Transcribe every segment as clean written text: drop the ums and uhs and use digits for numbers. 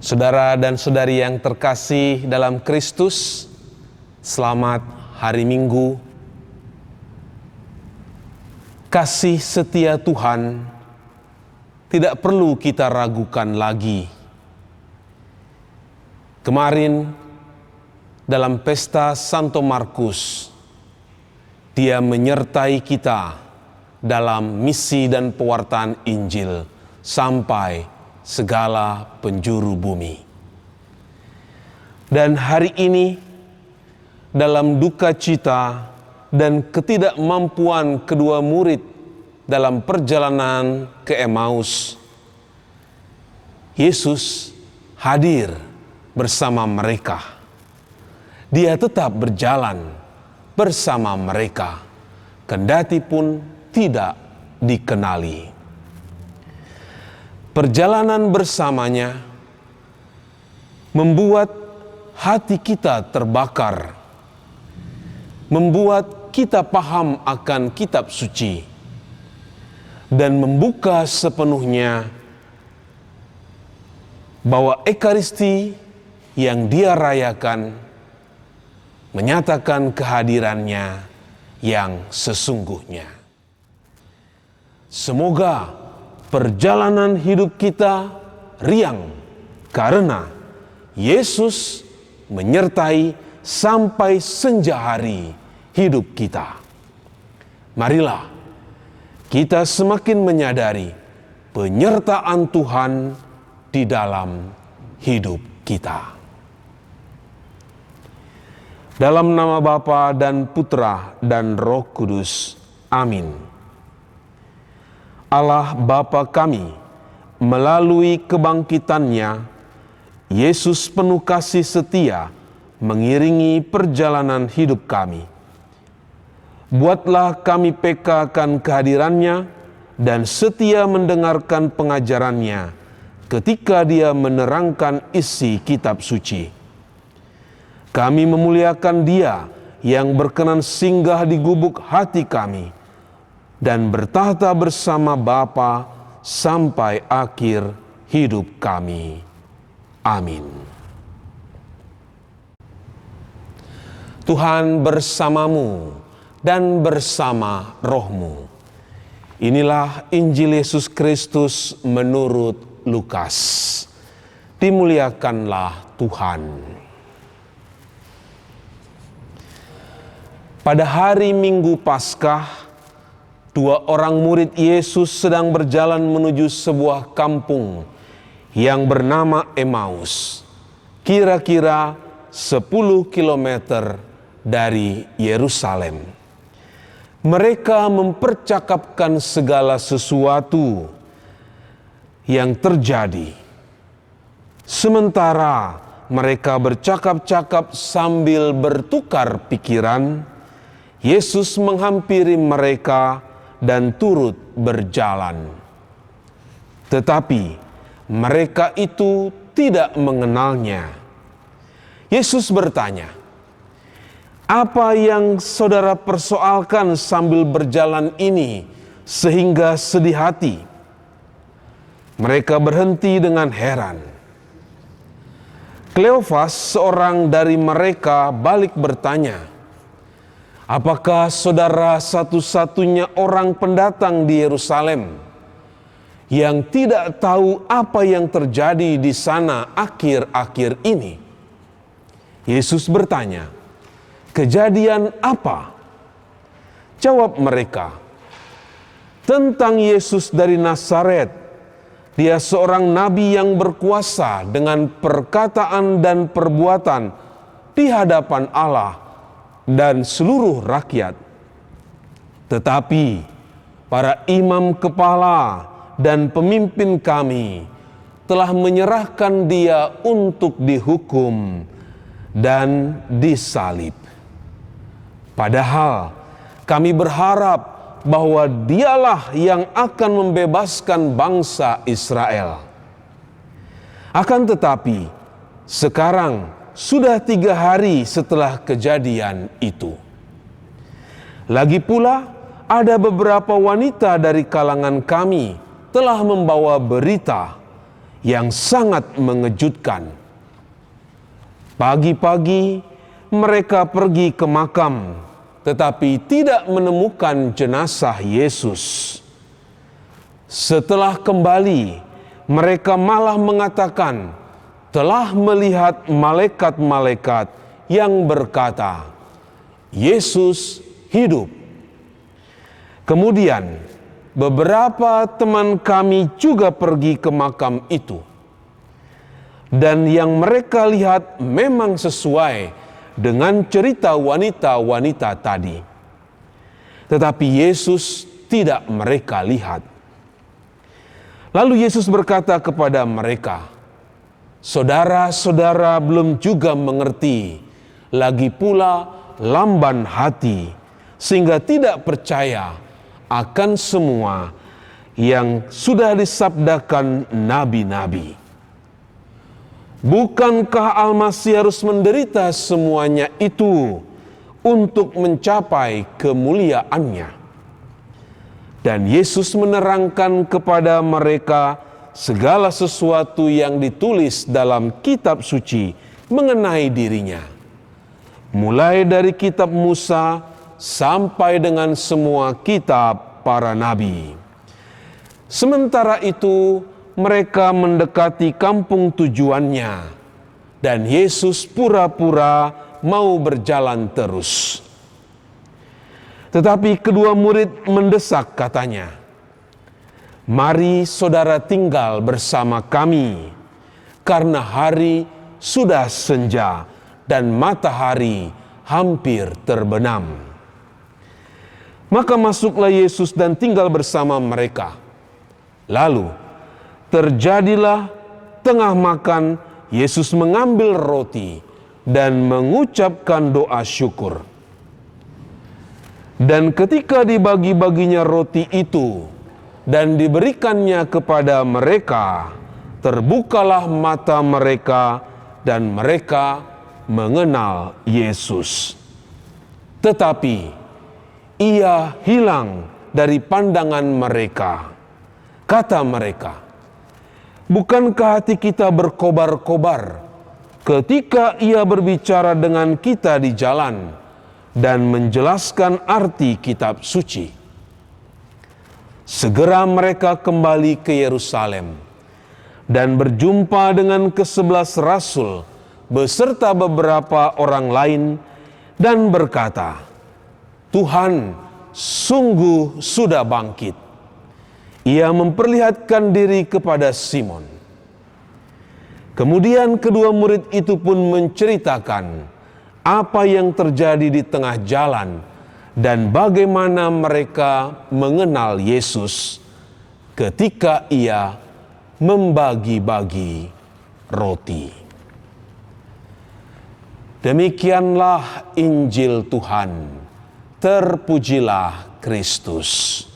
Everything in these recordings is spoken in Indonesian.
Saudara dan saudari yang terkasih dalam Kristus, selamat hari Minggu. Kasih setia Tuhan tidak perlu kita ragukan lagi. Kemarin dalam pesta Santo Markus, Dia menyertai kita dalam misi dan pewartaan Injil sampai segala penjuru bumi. Dan hari ini dalam duka cita dan ketidakmampuan kedua murid dalam perjalanan ke Emmaus, Yesus hadir bersama mereka. Dia tetap berjalan bersama mereka, kendati pun tidak dikenali. Perjalanan bersamanya membuat hati kita terbakar, membuat kita paham akan kitab suci, dan membuka sepenuhnya bahwa Ekaristi yang Dia rayakan menyatakan kehadirannya yang sesungguhnya. Semoga perjalanan hidup kita riang karena Yesus menyertai sampai senja hari hidup kita. Marilah kita semakin menyadari penyertaan Tuhan di dalam hidup kita. Dalam nama Bapa dan Putra dan Roh Kudus. Amin. Allah Bapa kami, melalui kebangkitannya, Yesus penuh kasih setia mengiringi perjalanan hidup kami. Buatlah kami peka akan kehadirannya dan setia mendengarkan pengajarannya ketika Dia menerangkan isi kitab suci. Kami memuliakan Dia yang berkenan singgah di gubuk hati kami dan bertahta bersama Bapa sampai akhir hidup kami. Amin. Tuhan bersamamu dan bersama rohmu. Inilah Injil Yesus Kristus menurut Lukas. Dimuliakanlah Tuhan. Pada hari Minggu Paskah, dua orang murid Yesus sedang berjalan menuju sebuah kampung yang bernama Emmaus, kira-kira 10 kilometer dari Yerusalem. Mereka mempercakapkan segala sesuatu yang terjadi. Sementara mereka bercakap-cakap sambil bertukar pikiran, Yesus menghampiri mereka dan turut berjalan. Tetapi mereka itu tidak mengenalnya. Yesus bertanya, "Apa yang saudara persoalkan sambil berjalan ini sehingga sedih hati?" Mereka berhenti dengan heran. Kleofas, seorang dari mereka, balik bertanya, "Apakah saudara satu-satunya orang pendatang di Yerusalem yang tidak tahu apa yang terjadi di sana akhir-akhir ini?" Yesus bertanya, "Kejadian apa?" Jawab mereka, "Tentang Yesus dari Nazaret. Dia seorang nabi yang berkuasa dengan perkataan dan perbuatan di hadapan Allah dan seluruh rakyat. Tetapi para imam kepala dan pemimpin kami telah menyerahkan Dia untuk dihukum dan disalib. Padahal kami berharap bahwa Dialah yang akan membebaskan bangsa Israel. Akan tetapi, sekarang sudah 3 hari setelah kejadian itu. Lagi pula, ada beberapa wanita dari kalangan kami telah membawa berita yang sangat mengejutkan. Pagi-pagi mereka pergi ke makam, tetapi tidak menemukan jenazah Yesus. Setelah kembali, mereka malah mengatakan telah melihat malaikat-malaikat yang berkata, "Yesus hidup." Kemudian, beberapa teman kami juga pergi ke makam itu. Dan yang mereka lihat memang sesuai dengan cerita wanita-wanita tadi. Tetapi Yesus tidak mereka lihat. Lalu Yesus berkata kepada mereka, "Saudara-saudara belum juga mengerti, lagi pula lamban hati, sehingga tidak percaya akan semua yang sudah disabdakan nabi-nabi. Bukankah Al-Masih harus menderita semuanya itu untuk mencapai kemuliaannya?" Dan Yesus menerangkan kepada mereka segala sesuatu yang ditulis dalam kitab suci mengenai dirinya, mulai dari kitab Musa sampai dengan semua kitab para nabi. Sementara itu, mereka mendekati kampung tujuannya, dan Yesus pura-pura mau berjalan terus. Tetapi kedua murid mendesak, katanya, "Mari saudara tinggal bersama kami, karena hari sudah senja dan matahari hampir terbenam." Maka masuklah Yesus dan tinggal bersama mereka. Lalu terjadilah tengah makan, Yesus mengambil roti dan mengucapkan doa syukur. Dan ketika dibagi-baginya roti itu dan diberikannya kepada mereka, terbukalah mata mereka dan mereka mengenal Yesus. Tetapi ia hilang dari pandangan mereka. Kata mereka, "Bukankah hati kita berkobar-kobar ketika ia berbicara dengan kita di jalan dan menjelaskan arti kitab suci?" Segera mereka kembali ke Yerusalem dan berjumpa dengan ke-11 rasul beserta beberapa orang lain dan berkata, "Tuhan sungguh sudah bangkit. Ia memperlihatkan diri kepada Simon." Kemudian kedua murid itu pun menceritakan apa yang terjadi di tengah jalan dan bagaimana mereka mengenal Yesus ketika ia membagi-bagi roti. Demikianlah Injil Tuhan. Terpujilah Kristus.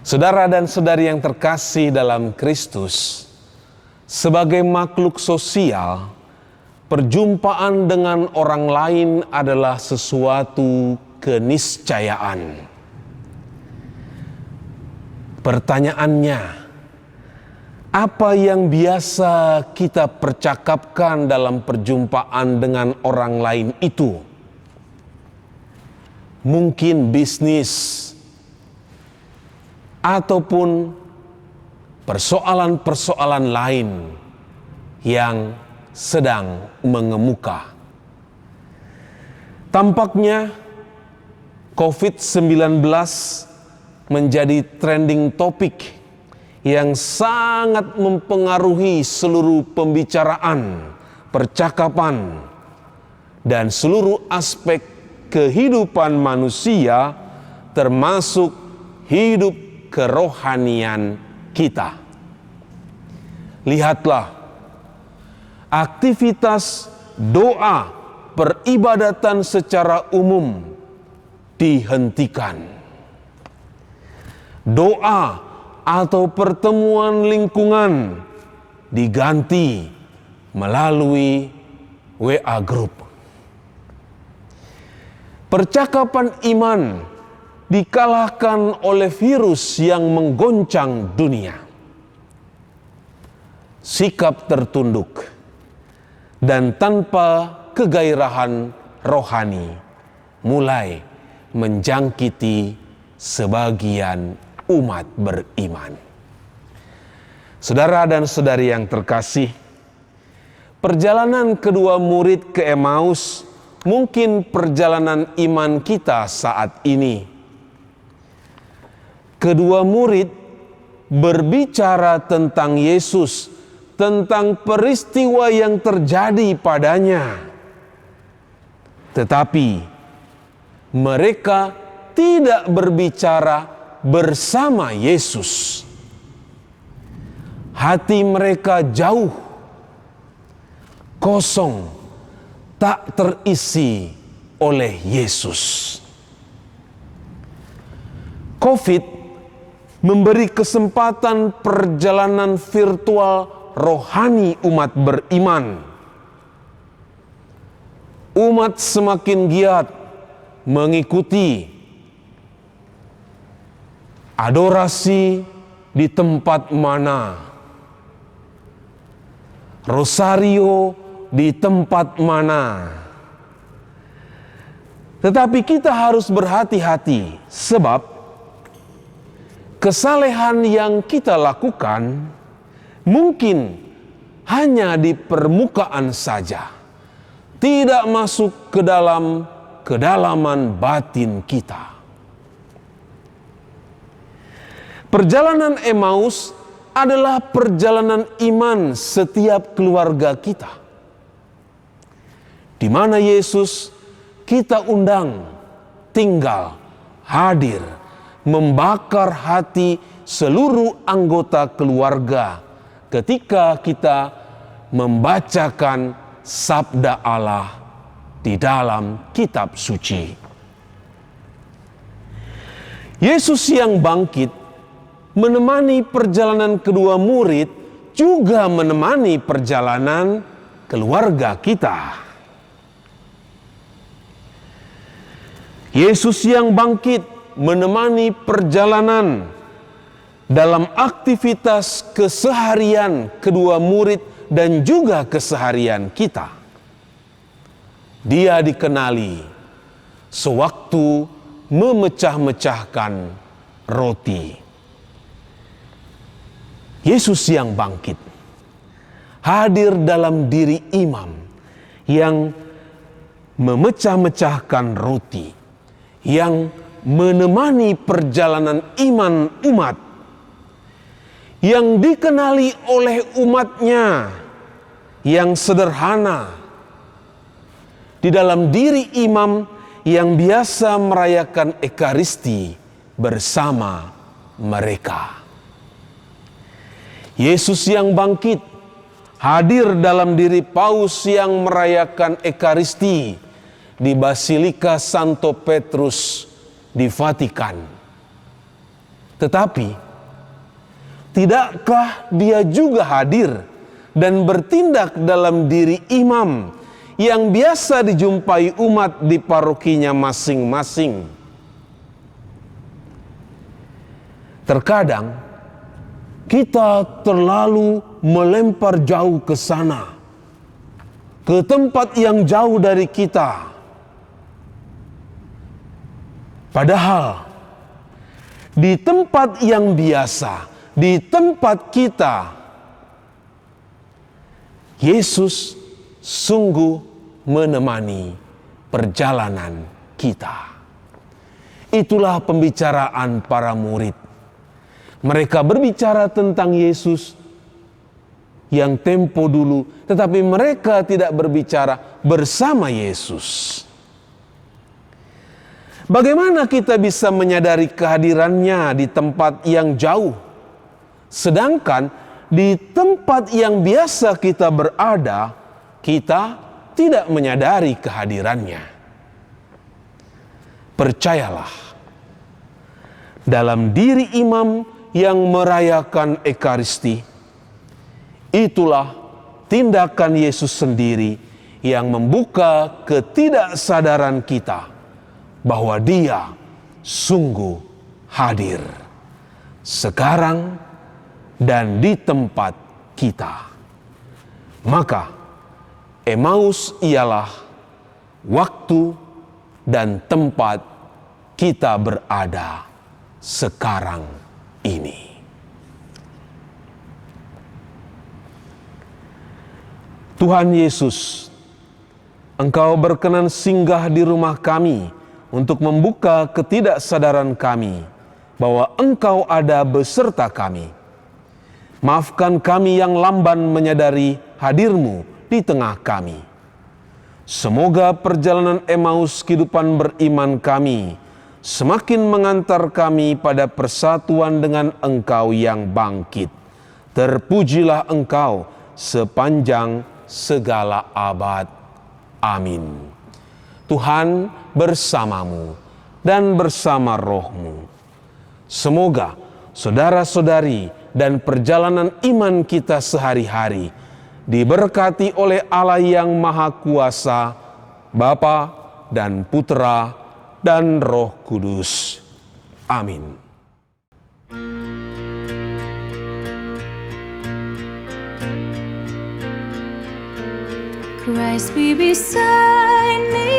Saudara dan saudari yang terkasih dalam Kristus, sebagai makhluk sosial, perjumpaan dengan orang lain adalah sesuatu keniscayaan. Pertanyaannya, apa yang biasa kita percakapkan dalam perjumpaan dengan orang lain itu? Mungkin bisnis, ataupun persoalan-persoalan lain yang sedang mengemuka. Tampaknya COVID-19 menjadi trending topik yang sangat mempengaruhi seluruh pembicaraan, percakapan, dan seluruh aspek kehidupan manusia, termasuk hidup kerohanian kita. Lihatlah, aktivitas doa peribadatan secara umum dihentikan. Doa atau pertemuan lingkungan diganti melalui WA Group. Percakapan iman dikalahkan oleh virus yang menggoncang dunia. Sikap tertunduk dan tanpa kegairahan rohani mulai menjangkiti sebagian umat beriman. Saudara dan saudari yang terkasih, perjalanan kedua murid ke Emmaus mungkin perjalanan iman kita saat ini. Kedua murid berbicara tentang Yesus, tentang peristiwa yang terjadi padanya. Tetapi mereka tidak berbicara bersama Yesus. Hati mereka jauh, kosong, tak terisi oleh Yesus. COVID memberi kesempatan perjalanan virtual rohani umat beriman. Umat semakin giat mengikuti adorasi di tempat mana, rosario di tempat mana. Tetapi kita harus berhati-hati, sebab kesalehan yang kita lakukan mungkin hanya di permukaan saja, tidak masuk ke dalam kedalaman batin kita. Perjalanan Emmaus adalah perjalanan iman setiap keluarga kita, di mana Yesus kita undang tinggal, hadir, membakar hati seluruh anggota keluarga ketika kita membacakan sabda Allah di dalam kitab suci. Yesus yang bangkit menemani perjalanan kedua murid, juga menemani perjalanan keluarga kita. Yesus yang bangkit menemani perjalanan dalam aktivitas keseharian kedua murid dan juga keseharian kita. Dia dikenali sewaktu memecah-mecahkan roti. Yesus yang bangkit hadir dalam diri imam yang memecah-mecahkan roti, yang menemani perjalanan iman umat, yang dikenali oleh umatnya yang sederhana di dalam diri imam yang biasa merayakan Ekaristi bersama mereka. Yesus yang bangkit hadir dalam diri paus yang merayakan Ekaristi di Basilika Santo Petrus di Vatikan. Tetapi, tidakkah dia juga hadir dan bertindak dalam diri imam yang biasa dijumpai umat di parokinya masing-masing? Terkadang kita terlalu melempar jauh ke sana, ke tempat yang jauh dari kita. Padahal di tempat yang biasa, di tempat kita, Yesus sungguh menemani perjalanan kita. Itulah pembicaraan para murid. Mereka berbicara tentang Yesus yang tempo dulu, tetapi mereka tidak berbicara bersama Yesus. Bagaimana kita bisa menyadari kehadirannya di tempat yang jauh, sedangkan di tempat yang biasa kita berada, kita tidak menyadari kehadirannya? Percayalah, dalam diri imam yang merayakan Ekaristi, itulah tindakan Yesus sendiri yang membuka ketidaksadaran kita bahwa Dia sungguh hadir sekarang dan di tempat kita. Maka Emmaus ialah waktu dan tempat kita berada sekarang ini. Tuhan Yesus, Engkau berkenan singgah di rumah kami untuk membuka ketidaksadaran kami bahwa Engkau ada beserta kami. Maafkan kami yang lamban menyadari hadir-Mu di tengah kami. Semoga perjalanan Emmaus kehidupan beriman kami semakin mengantar kami pada persatuan dengan Engkau yang bangkit. Terpujilah Engkau sepanjang segala abad. Amin. Tuhan bersamamu dan bersama rohmu. Semoga saudara-saudari dan perjalanan iman kita sehari-hari diberkati oleh Allah yang Maha Kuasa, Bapa dan Putra dan Roh Kudus. Amin. Christ be beside me,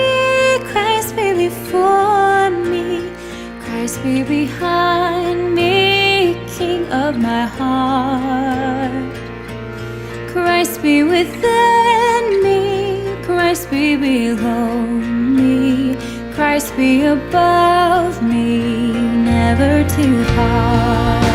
Christ be before me, Christ be behind me, King of my heart. Christ be within me, Christ be below me, Christ be above me, never too hard.